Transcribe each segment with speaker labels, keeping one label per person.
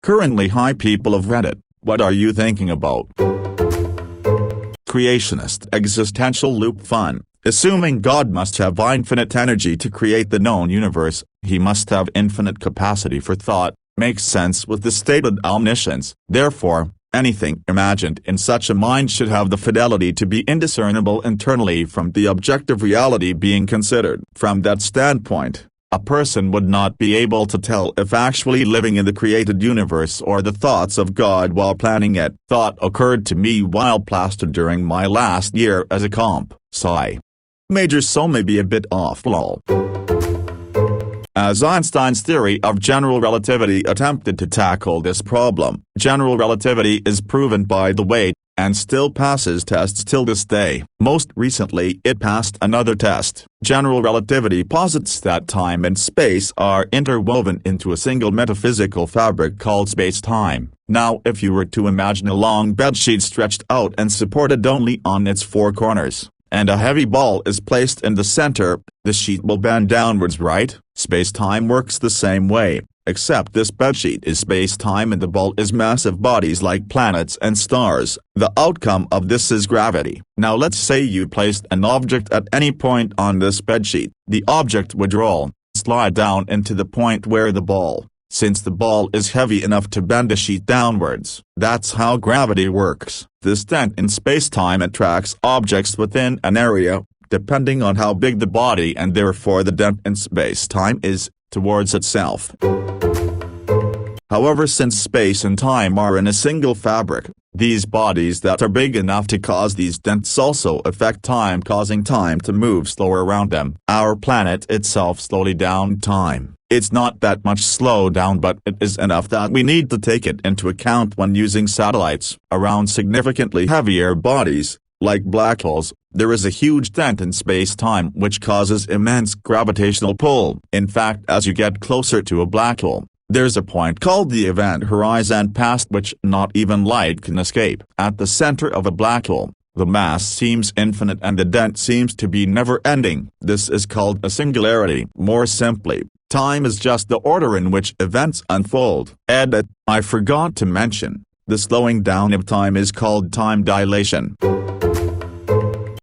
Speaker 1: Currently, hi people of Reddit, what are you thinking about? Creationist existential loop fun. Assuming God must have infinite energy to create the known universe, he must have infinite capacity for thought, makes sense with the stated omniscience. Therefore, anything imagined in such a mind should have the fidelity to be indiscernible internally from the objective reality being considered. From that standpoint, a person would not be able to tell if actually living in the created universe or the thoughts of God while planning it. Thought occurred to me while plastered during my last year as a comp. Sigh. Major so may be a bit off lol. As Einstein's theory of general relativity attempted to tackle this problem, general relativity is proven by the way, and still passes tests till this day. Most recently it passed another test. General relativity posits that time and space are interwoven into a single metaphysical fabric called space-time. Now if you were to imagine a long bedsheet stretched out and supported only on its four corners, and a heavy ball is placed in the center, the sheet will bend downwards, right? Space-time works the same way, except this bedsheet is space-time and the ball is massive bodies like planets and stars. The outcome of this is gravity. Now let's say you placed an object at any point on this bedsheet. The object would roll, slide down into the point where the ball, since the ball is heavy enough to bend the sheet downwards. That's how gravity works. This dent in space-time attracts objects within an area, depending on how big the body and therefore the dent in space-time is, towards itself. However, since space and time are in a single fabric, these bodies that are big enough to cause these dents also affect time, causing time to move slower around them. Our planet itself slowly down time. It's not that much slow down, but it is enough that we need to take it into account when using satellites around significantly heavier bodies, like black holes. There is a huge dent in space-time which causes immense gravitational pull. In fact, as you get closer to a black hole, there's a point called the event horizon past which not even light can escape. At the center of a black hole, the mass seems infinite and the dent seems to be never-ending. This is called a singularity. More simply, time is just the order in which events unfold. Edit. I forgot to mention, the slowing down of time is called time dilation.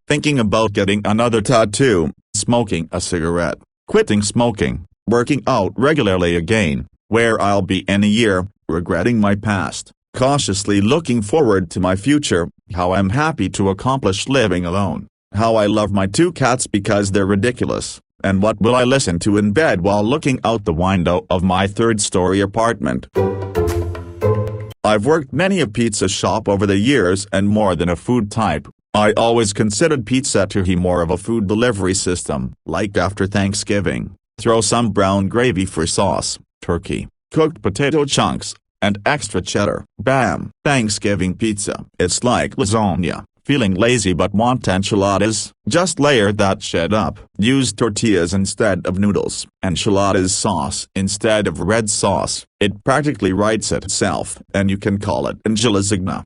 Speaker 1: Thinking about getting another tattoo, smoking a cigarette, quitting smoking, working out regularly again, where I'll be in a year, regretting my past, cautiously looking forward to my future, how I'm happy to accomplish living alone, how I love my two cats because they're ridiculous, and what will I listen to in bed while looking out the window of my third-story apartment. I've worked many a pizza shop over the years and more than a food type. I always considered pizza to be more of a food delivery system, like after Thanksgiving, throw some brown gravy for sauce, turkey, cooked potato chunks, and extra cheddar. Bam! Thanksgiving pizza. It's like lasagna. Feeling lazy but want enchiladas? Just layer that shit up. Use tortillas instead of noodles. Enchiladas sauce instead of red sauce. It practically writes itself, and you can call it enchilazigna.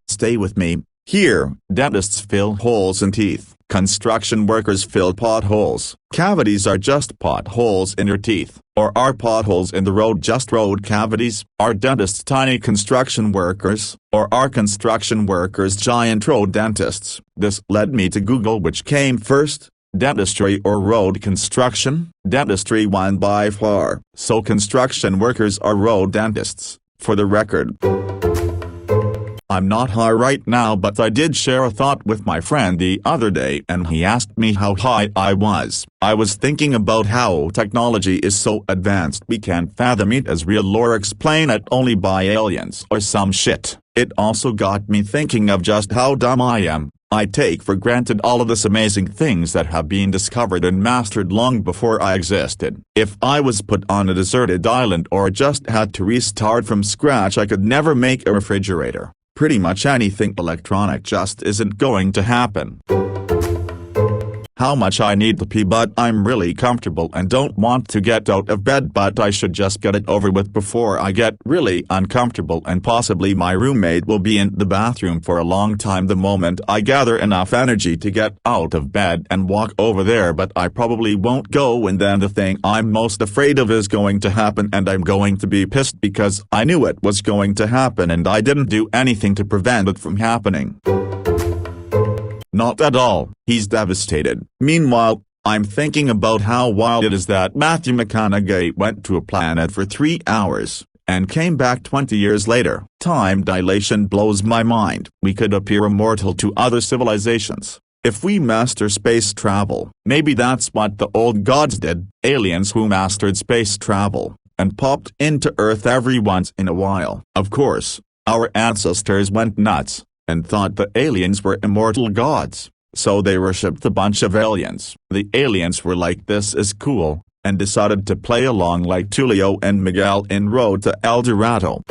Speaker 1: Stay with me. Here, dentists fill holes in teeth. Construction workers fill potholes. Cavities are just potholes in your teeth. Or are potholes in the road just road cavities? Are dentists tiny construction workers? Or are construction workers giant road dentists? This led me to Google which came first, dentistry or road construction. Dentistry won by far. So construction workers are road dentists, for the record. I'm not high right now, but I did share a thought with my friend the other day and he asked me how high I was. I was thinking about how technology is so advanced we can't fathom it as real or explain it only by aliens or some shit. It also got me thinking of just how dumb I am. I take for granted all of this amazing things that have been discovered and mastered long before I existed. If I was put on a deserted island or just had to restart from scratch, I could never make a refrigerator. Pretty much anything electronic just isn't going to happen. how much I need to pee, but I'm really comfortable and don't want to get out of bed, but I should just get it over with before I get really uncomfortable and possibly my roommate will be in the bathroom for a long time the moment I gather enough energy to get out of bed and walk over there, but I probably won't go, and then the thing I'm most afraid of is going to happen and I'm going to be pissed because I knew it was going to happen and I didn't do anything to prevent it from happening. Not at all, he's devastated. Meanwhile, I'm thinking about how wild it is that Matthew McConaughey went to a planet for 3 hours, and came back 20 years later. Time dilation blows my mind. We could appear immortal to other civilizations. If we master space travel, maybe that's what the old gods did, aliens who mastered space travel, and popped into Earth every once in a while. Of course, our ancestors went nuts and thought the aliens were immortal gods, so they worshipped a bunch of aliens. The aliens were like, "This is cool," and decided to play along like Tulio and Miguel in Road to El Dorado.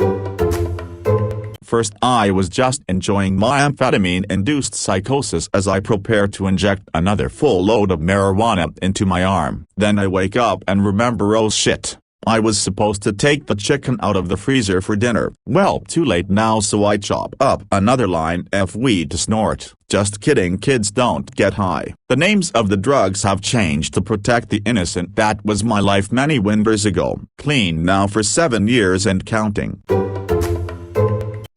Speaker 1: First I was just enjoying my amphetamine-induced psychosis as I prepare to inject another full load of marijuana into my arm. Then I wake up and remember, oh shit, I was supposed to take the chicken out of the freezer for dinner. Well, too late now, so I chop up another line of weed to snort. Just kidding, kids don't get high. The names of the drugs have changed to protect the innocent. That was my life many winters ago. Clean now for 7 years and counting.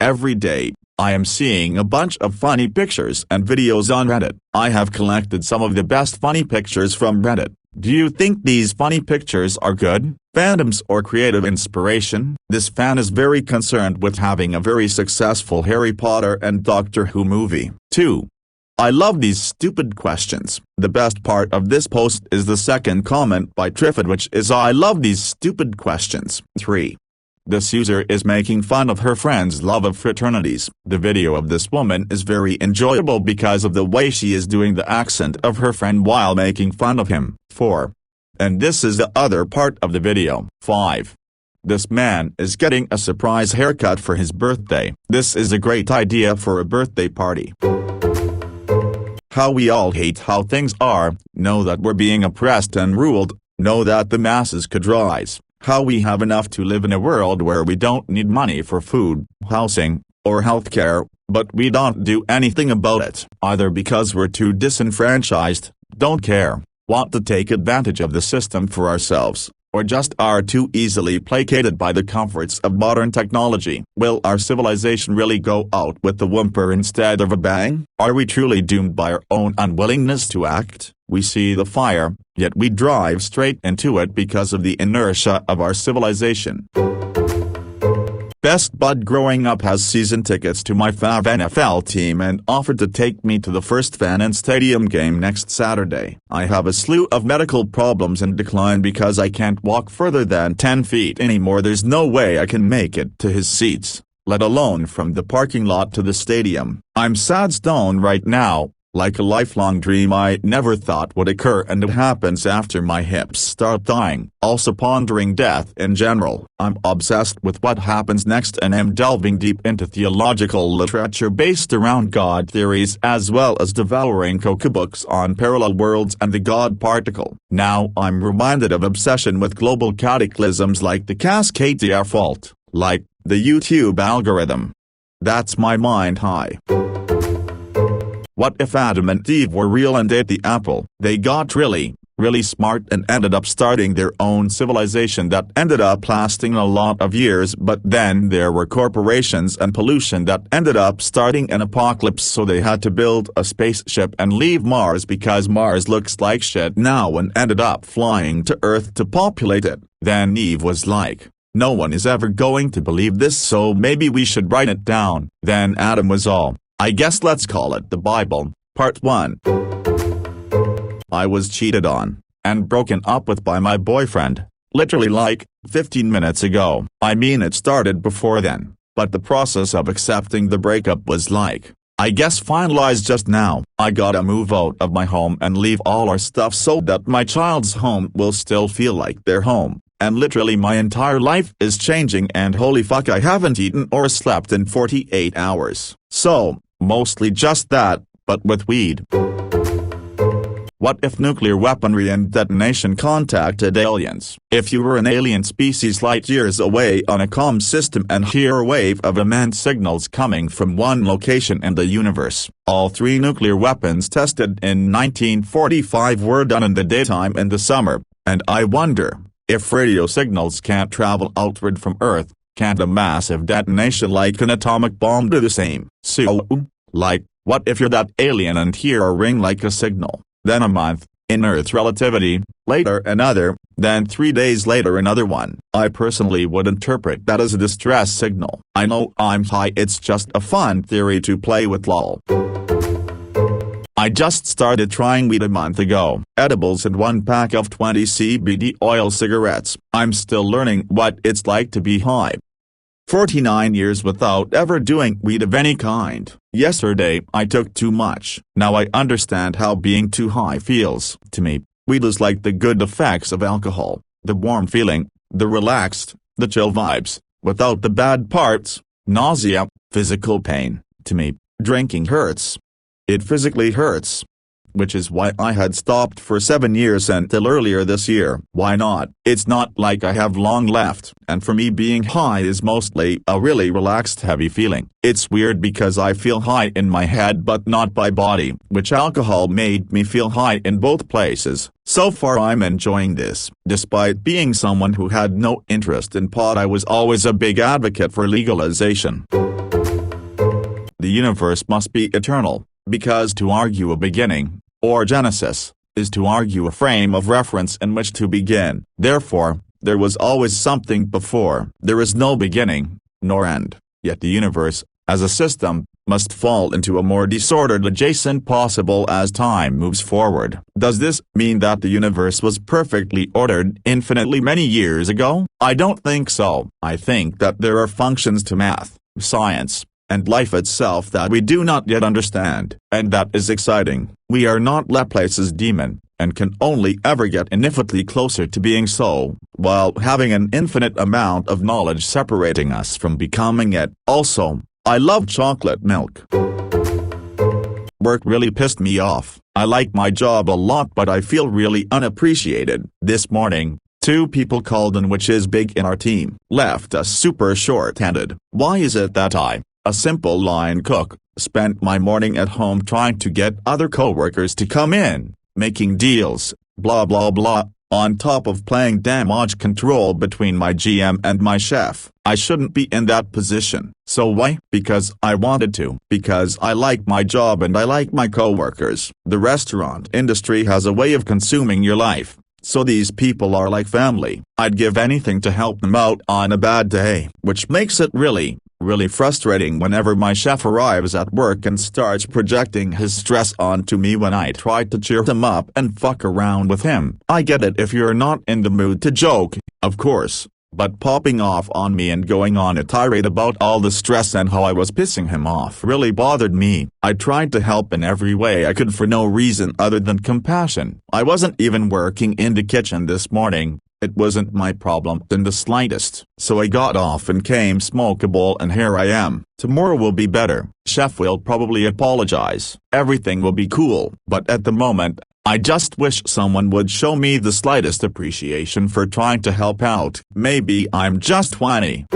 Speaker 1: Every day, I am seeing a bunch of funny pictures and videos on Reddit. I have collected some of the best funny pictures from Reddit. Do you think these funny pictures are good, fandoms or creative inspiration? This fan is very concerned with having a very successful Harry Potter and Doctor Who movie. 2. I love these stupid questions. The best part of this post is the second comment by Triffid, which is, I love these stupid questions. 3. This user is making fun of her friend's love of fraternities. The video of this woman is very enjoyable because of the way she is doing the accent of her friend while making fun of him. 4. And this is the other part of the video. 5. This man is getting a surprise haircut for his birthday. This is a great idea for a birthday party. How we all hate how things are, know that we're being oppressed and ruled, know that the masses could rise. How we have enough to live in a world where we don't need money for food, housing, or healthcare, but we don't do anything about it. Either because we're too disenfranchised, don't care, want to take advantage of the system for ourselves, or just are too easily placated by the comforts of modern technology. Will our civilization really go out with a whimper instead of a bang? Are we truly doomed by our own unwillingness to act? We see the fire, yet we drive straight into it because of the inertia of our civilization. Best bud growing up has season tickets to my fav NFL team and offered to take me to the first fan and stadium game next Saturday. I have a slew of medical problems and declined because I can't walk further than 10 feet anymore. There's no way I can make it to his seats, let alone from the parking lot to the stadium. I'm sad stone right now, like a lifelong dream I never thought would occur, and it happens after my hips start dying. Also pondering death in general. I'm obsessed with what happens next and am delving deep into theological literature based around God theories, as well as devouring cookbooks on parallel worlds and the God particle. Now I'm reminded of obsession with global cataclysms like the Cascadia fault, like the YouTube algorithm. That's my mind high. What if Adam and Eve were real and ate the apple? They got really smart and ended up starting their own civilization that ended up lasting a lot of years, but then there were corporations and pollution that ended up starting an apocalypse, so they had to build a spaceship and leave Mars because Mars looks like shit now, and ended up flying to Earth to populate it. Then Eve was like, no one is ever going to believe this, so maybe we should write it down. Then Adam was all, I guess let's call it the Bible. Part 1. I was cheated on, and broken up with by my boyfriend, literally like, 15 minutes ago. I mean, it started before then, but the process of accepting the breakup was like, I guess finalized just now. I gotta move out of my home and leave all our stuff so that my child's home will still feel like their home. And literally my entire life is changing, and holy fuck, I haven't eaten or slept in 48 hours. So, mostly just that, but with weed. What if nuclear weaponry and detonation contacted aliens? If you were an alien species light years away on a comm system and hear a wave of immense signals coming from one location in the universe. All 3 nuclear weapons tested in 1945 were done in the daytime in the summer, and I wonder, if radio signals can't travel outward from Earth, can't a massive detonation like an atomic bomb do the same? So, like, what if you're that alien and hear a ring like a signal? Then a month, in Earth relativity, later another, then 3 days later another one. I personally would interpret that as a distress signal. I know I'm high, it's just a fun theory to play with lol. I just started trying weed a month ago. Edibles and 1 pack of 20 CBD oil cigarettes. I'm still learning what it's like to be high. 49 years without ever doing weed of any kind. Yesterday I took too much. Now I understand how being too high feels. To me, weed is like the good effects of alcohol. The warm feeling, the relaxed, the chill vibes, without the bad parts, nausea, physical pain. To me, drinking hurts. It physically hurts. Which is why I had stopped for 7 years until earlier this year. Why not? It's not like I have long left, and for me being high is mostly a really relaxed heavy feeling. It's weird because I feel high in my head but not by body, which alcohol made me feel high in both places. So far I'm enjoying this. Despite being someone who had no interest in pot, I was always a big advocate for legalization. The universe must be eternal, because to argue a beginning, or Genesis, is to argue a frame of reference in which to begin. Therefore, there was always something before. There is no beginning, nor end, yet the universe, as a system, must fall into a more disordered adjacent possible as time moves forward. Does this mean that the universe was perfectly ordered infinitely many years ago? I don't think so. I think that there are functions to math, science, and life itself that we do not yet understand, and that is exciting. We are not Laplace's demon, and can only ever get infinitely closer to being so, while having an infinite amount of knowledge separating us from becoming it. Also, I love chocolate milk. Work really pissed me off. I like my job a lot but I feel really unappreciated. This morning, 2 people called in, which is big in our team, left us super short-handed. Why is it that I, a simple line cook, spent my morning at home trying to get other coworkers to come in, making deals, blah blah blah, on top of playing damage control between my GM and my chef? I shouldn't be in that position. So why? Because I wanted to. Because I like my job and I like my coworkers. The restaurant industry has a way of consuming your life. So these people are like family. I'd give anything to help them out on a bad day. Which makes it really frustrating whenever my chef arrives at work and starts projecting his stress onto me when I try to cheer him up and fuck around with him. I get it if you're not in the mood to joke, of course, but popping off on me and going on a tirade about all the stress and how I was pissing him off really bothered me. I tried to help in every way I could for no reason other than compassion. I wasn't even working in the kitchen this morning. It wasn't my problem in the slightest. So I got off and came smokable and here I am. Tomorrow will be better. Chef will probably apologize. Everything will be cool. But at the moment, I just wish someone would show me the slightest appreciation for trying to help out. Maybe I'm just whiny.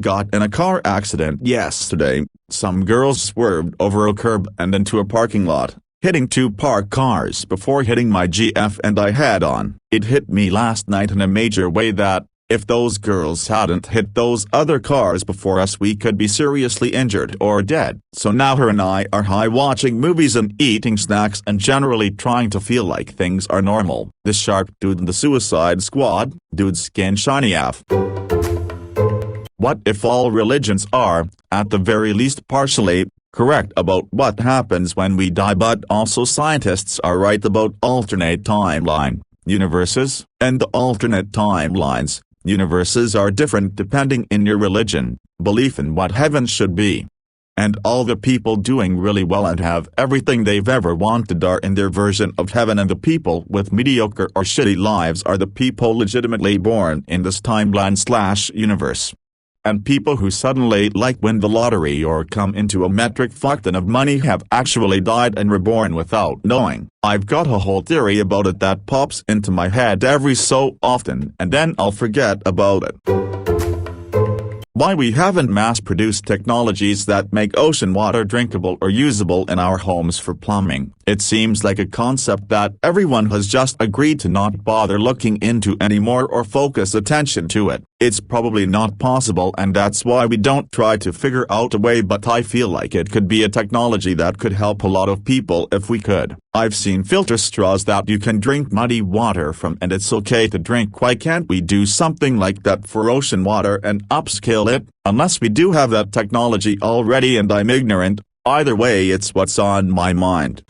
Speaker 1: Got in a car accident yesterday. Some girls swerved over a curb and into a parking lot, hitting 2 parked cars before hitting my GF and I head on. It hit me last night in a major way that, if those girls hadn't hit those other cars before us, we could be seriously injured or dead. So now her and I are high watching movies and eating snacks and generally trying to feel like things are normal. The sharp dude in the Suicide Squad, dude's skin shiny AF. What if all religions are, at the very least partially, correct about what happens when we die, but also scientists are right about alternate timeline universes, and the alternate timelines universes are different depending in your religion, belief in what heaven should be. And all the people doing really well and have everything they've ever wanted are in their version of heaven, and the people with mediocre or shitty lives are the people legitimately born in this timeline/universe. and people who suddenly win the lottery or come into a metric fuckton of money have actually died and reborn without knowing. I've got a whole theory about it that pops into my head every so often and then I'll forget about it. Why we haven't mass-produced technologies that make ocean water drinkable or usable in our homes for plumbing. It seems like a concept that everyone has just agreed to not bother looking into anymore or focus attention to it. It's probably not possible and that's why we don't try to figure out a way, but I feel like it could be a technology that could help a lot of people if we could. I've seen filter straws that you can drink muddy water from and it's okay to drink. Why can't we do something like that for ocean water and upscale it? Unless we do have that technology already and I'm ignorant, either way it's what's on my mind.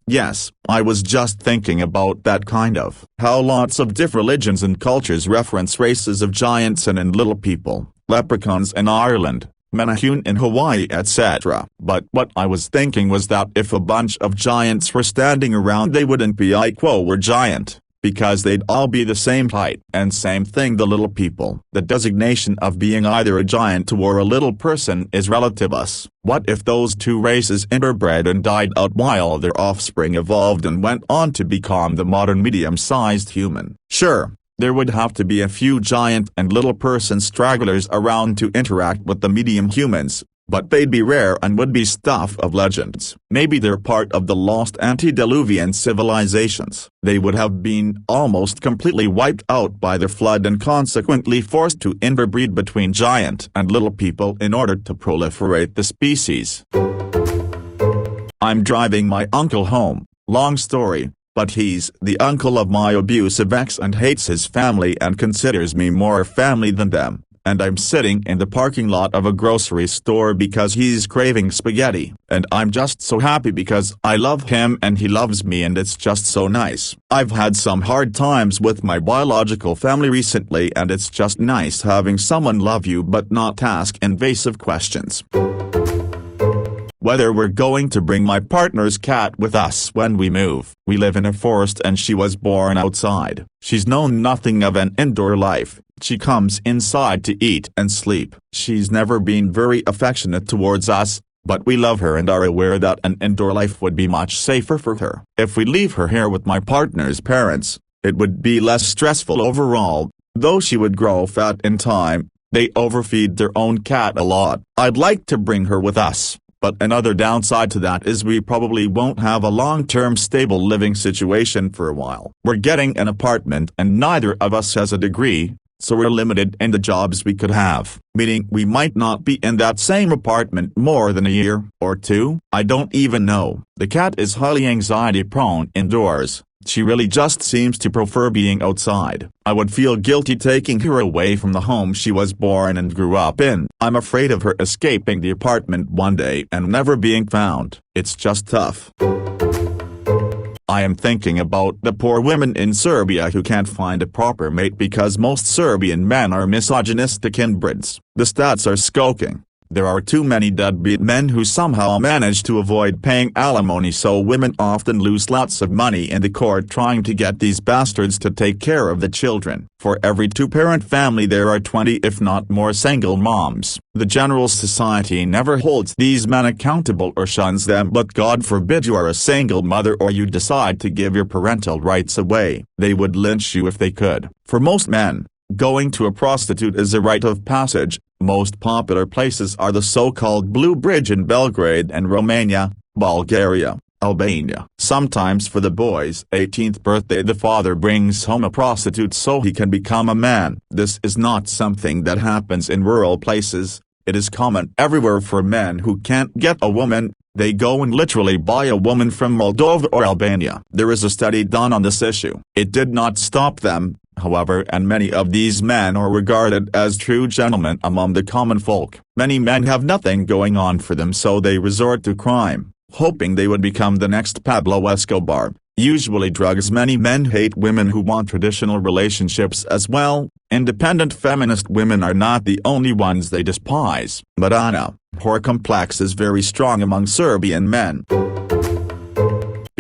Speaker 1: Yes, I was just thinking about that kind of how lots of different religions and cultures reference races of giants and little people, leprechauns in Ireland, Menahune in Hawaii, etc. But what I was thinking was that if a bunch of giants were standing around they wouldn't be we're giant, because they'd all be the same height. And same thing the little people. The designation of being either a giant or a little person is relative us. What if those two races interbred and died out while their offspring evolved and went on to become the modern medium-sized human? Sure, there would have to be a few giant and little person stragglers around to interact with the medium humans, but they'd be rare and would be stuff of legends. Maybe they're part of the lost antediluvian civilizations. They would have been almost completely wiped out by the flood and consequently forced to interbreed between giant and little people in order to proliferate the species. I'm driving my uncle home, long story, but he's the uncle of my abusive ex and hates his family and considers me more family than them. And I'm sitting in the parking lot of a grocery store because he's craving spaghetti, and I'm just so happy because I love him and he loves me and it's just so nice. I've had some hard times with my biological family recently and it's just nice having someone love you but not ask invasive questions. Whether we're going to bring my partner's cat with us when we move. We live in a forest and she was born outside. She's known nothing of an indoor life. She comes inside to eat and sleep. She's never been very affectionate towards us, but we love her and are aware that an indoor life would be much safer for her. If we leave her here with my partner's parents, it would be less stressful overall, though she would grow fat in time. They overfeed their own cat a lot. I'd like to bring her with us. But another downside to that is we probably won't have a long-term stable living situation for a while. We're getting an apartment and neither of us has a degree, so we're limited in the jobs we could have, meaning we might not be in that same apartment more than a year or two. I don't even know. The cat is highly anxiety-prone indoors. She really just seems to prefer being outside. I would feel guilty taking her away from the home she was born and grew up in. I'm afraid of her escaping the apartment one day and never being found. It's just tough. I am thinking about the poor women in Serbia who can't find a proper mate because most Serbian men are misogynistic inbreds. The stats are skulking. There are too many deadbeat men who somehow manage to avoid paying alimony, so women often lose lots of money in the court trying to get these bastards to take care of the children. For every two-parent family there are 20 if not more single moms. The general society never holds these men accountable or shuns them, but God forbid you are a single mother or you decide to give your parental rights away. They would lynch you if they could. For most men, going to a prostitute is a rite of passage. Most popular places are the so-called Blue Bridge in Belgrade and Romania, Bulgaria, Albania. Sometimes for the boy's 18th birthday the father brings home a prostitute so he can become a man. This is not something that happens in rural places. It is common everywhere for men who can't get a woman. They go and literally buy a woman from Moldova or Albania. There is a study done on this issue. It did not stop them, however, and many of these men are regarded as true gentlemen among the common folk. Many men have nothing going on for them, so they resort to crime, hoping they would become the next Pablo Escobar. Usually drugs. Many men hate women who want traditional relationships as well. Independent feminist women are not the only ones they despise. Madonna, whore complex is very strong among Serbian men.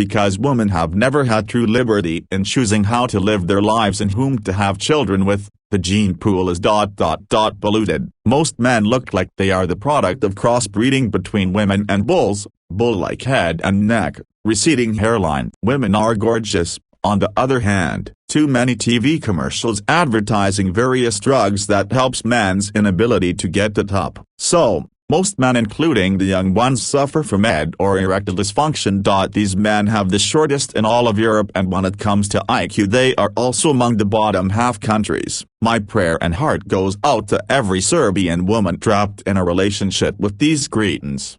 Speaker 1: because women have never had true liberty in choosing how to live their lives and whom to have children with. The gene pool is polluted. Most men look like they are the product of crossbreeding between women and bulls, bull-like head and neck, receding hairline. Women are gorgeous. On the other hand, too many TV commercials advertising various drugs that helps men's inability to get the top. So, most men including the young ones suffer from ED or erectile dysfunction. These men have the shortest in all of Europe, and when it comes to IQ they are also among the bottom half countries. My prayer and heart goes out to every Serbian woman trapped in a relationship with these cretins.